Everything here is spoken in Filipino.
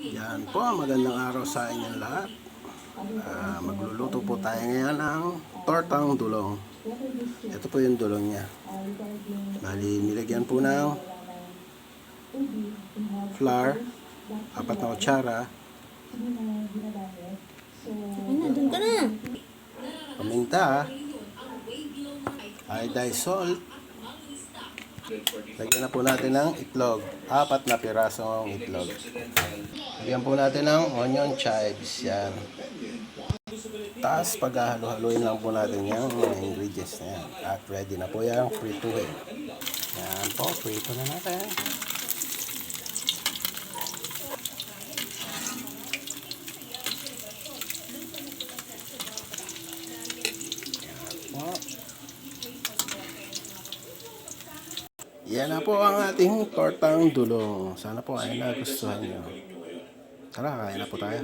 Yan po, magandang araw sa inyong lahat. Magluluto po tayo ngayon ng tortang dulong. Ito po yung dulong niya. Bali, nilagyan po ng flour, 4 na kutsara, Doon ka na. paminta, iodized salt. Lagyan na po natin ng itlog, 4 na pirasong itlog. Lagyan po natin ng onion chives, yan. Tapos paghahalo-haluin lang po natin yung mga ingredients na yan. At ready na po yung prituhin. Yan po, prito na natin. Yan po. Yan na po ang ating tortang dulong. Sana po ay nagustuhan nyo. Tara, kain na po tayo.